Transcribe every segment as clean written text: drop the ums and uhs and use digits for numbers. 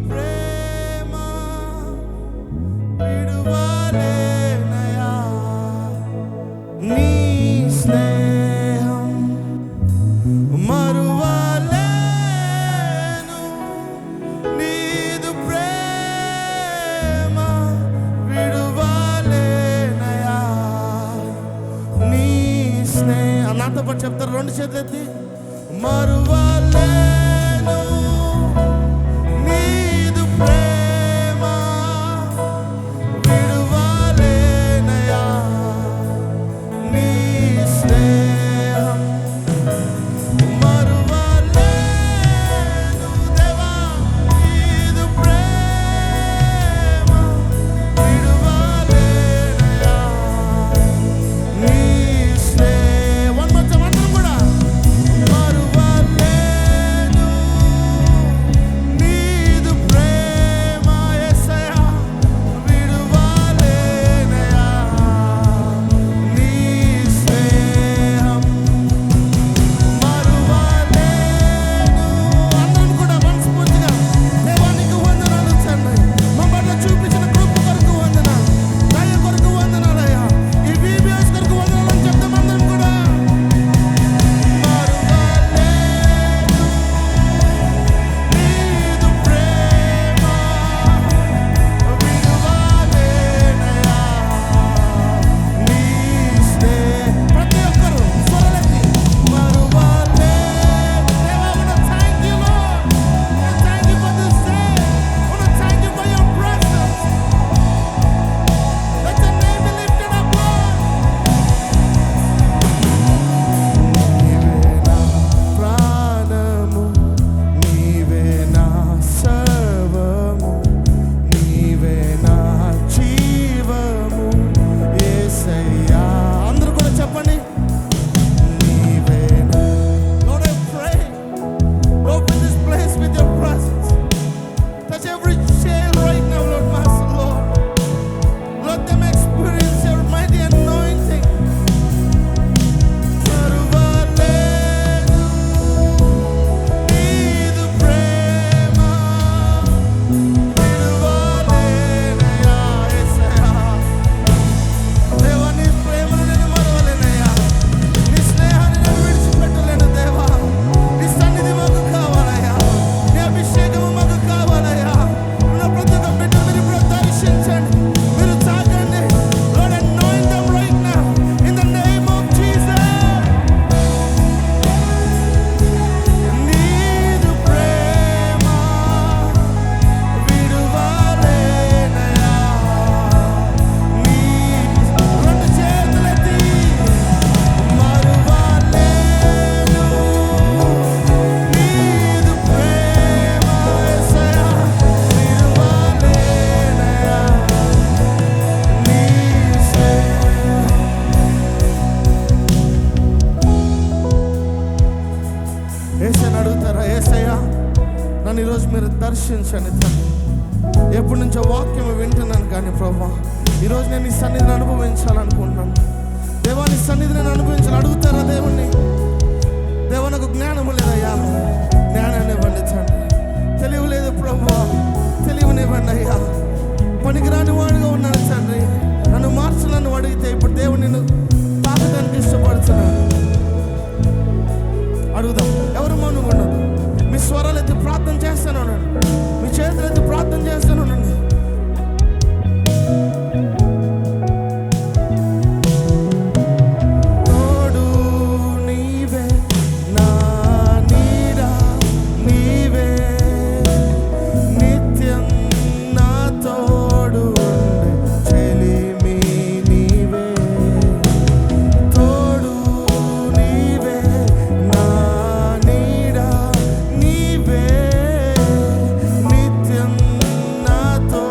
ప్రేమ విడువలేనయా, నీ స్నేహం మరువలేను, నీదు ప్రేమ విడువలేనయా, నీ స్నేహం. నాతో పాటు చెప్తారు, రెండు చేతులు ఎత్తి. మరువలేను నీదు ప్రేమ విడువలేనయా, నీ స్నేహం మరువలేను దేవా, నీదు ప్రేమ విడువలేనయా, నీ స్నేహం. వన్ మోర్ టైం అందరం కూడా. మరువలేను నీదు ప్రేమ యేసయ్యా విడువలేనయా, నీ స్నేహం మరువలేను. అందరం కూడా మనస్ఫూర్తిగా దేవానికి వందనాలు తండ్రి, మా పట్ల చూపించిన కృప కొరకు వందనాలు, దయ కొరకు వందనాలయ్యా, ఈ VBS కొరకు వందనాలు అని చెప్తాం అందరం కూడా. మరువలేను నీదు ప్రేమ విడువలేనయా, నీ స్నేహం. ప్రతి ఒక్కరు స్వరాలెత్తి. మరువలేను దేవా, I wanna thank you Lord, I wanna thank you for this day, I wanna thank you for your presence. Let your name be lifted up Lord. నీవే నా ప్రాణము, నీవే నా సర్వము, నీవే నా జీవము యేసయ్యా. అందరూ కూడా చెప్పండి. నీవే నా. Lord, I pray, open this place with your presence. Touch every chair right now, Lord, Master, Lord. Let them experience your mighty anointing. మరువలేను నీదు ప్రేమ విడువలేనయా, యేసయ్యా. దేవా, నీ ప్రేమను నేను మరువలేనయ్యా, నీ స్నేహాన్ని నేను విడిచిపెట్టలేను దేవా. నీ సన్నిధి మాకు కావాలయ్యా, నీ అభిషేకము మాకు కావాలయ్యా. ఉన్న ప్రతి ఒక్క బిడ్డ మీరు ఇప్పుడు దర్శించండి, మీరు తాకండి. Lord, anoint them right now in the name of Jesus. నీదు ప్రేమ విడువలేనయా, నీ రెండు చేతులెత్తి. మరువలేను నీదు ప్రేమ యేసయ్యా విడువలేనయా, నీ స్నేహం. యేసయ్యని అడుగుతారా, యేసయ్యా నన్ను ఈరోజు మీరు దర్శించండి తండ్రి. ఎప్పటి నుంచో వాక్యం వింటున్నాను కానీ ప్రభా, ఈరోజు నేను నీ సన్నిధిని అనుభవించాలనుకుంటున్నాను దేవా, నీ సన్నిధిని నేను అనుభవించాలి. అడుగుతారా దేవుణ్ణి? దేవా, నాకు జ్ఞానము లేదయ్యా, జ్ఞానాన్ని ఇవ్వండి తండ్రి. తెలివి లేదు ప్రభా, తెలివినివ్వండి అయ్యా. పనికిరాని వాడిగా ఉన్నాను తండ్రి, నన్ను మార్చాలని అడిగితే ఇప్పుడు దేవుడు నిన్ను తాకడానికి ఇష్టపడుతున్నాను. అడుగుదాం. ఎవరు మౌనంగా ఉండదు. మీ స్వరాలు ఎత్తి ప్రార్థన చేస్తాను, మీ చేతులు ఎత్తి ప్రార్థన చేస్తాను. తోడు నీవే, నా నీడ నీవే, నిత్యం నా తోడు ఉండే చెలిమి నీవే. తోడు నీవే, నా నీడ నీవే, నిత్యం నాతో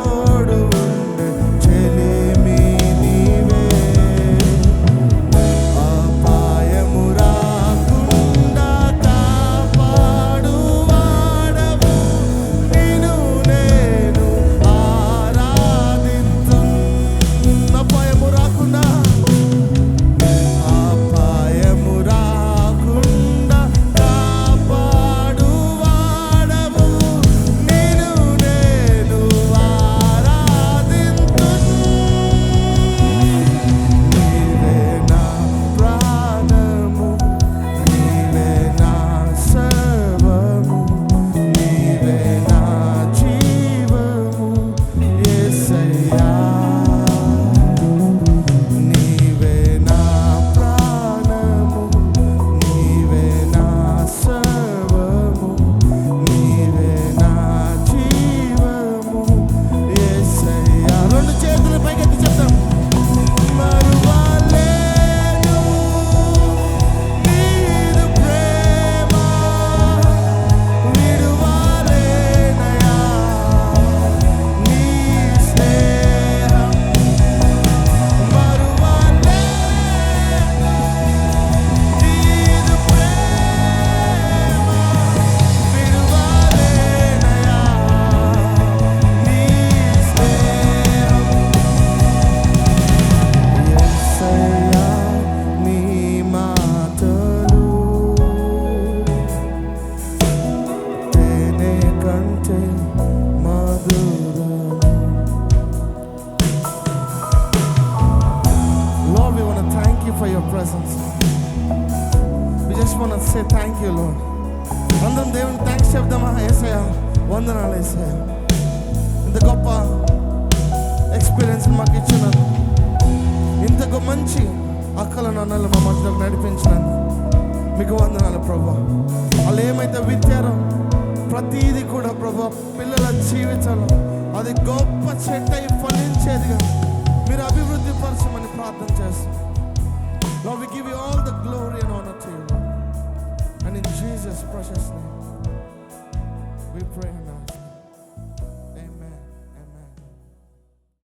want to say thank you, Lord. అందరం దేవుని థ్యాంక్స్ చెప్దామా? యేసయ్యా వందనాలు యేసయ్యా, ఇంత గొప్ప ఎక్స్పీరియన్స్ మాకు ఇచ్చినాను, ఇంత మంచి అక్కలను అన్నలు మా మధ్యలోకి నడిపించినాను. మీకు వందనాలు ప్రభా. వాళ్ళు ఏమైతే విత్తారో ప్రతీది కూడా ప్రభా పిల్లల జీవితంలో అది గొప్ప చెట్టై ఫలించేదిగా మీరు అభివృద్ధి పరచమని ప్రార్థన చేస్తాం. Lord, we give you all the glory and honor to you, Lord. And in Jesus' precious name we pray and ask.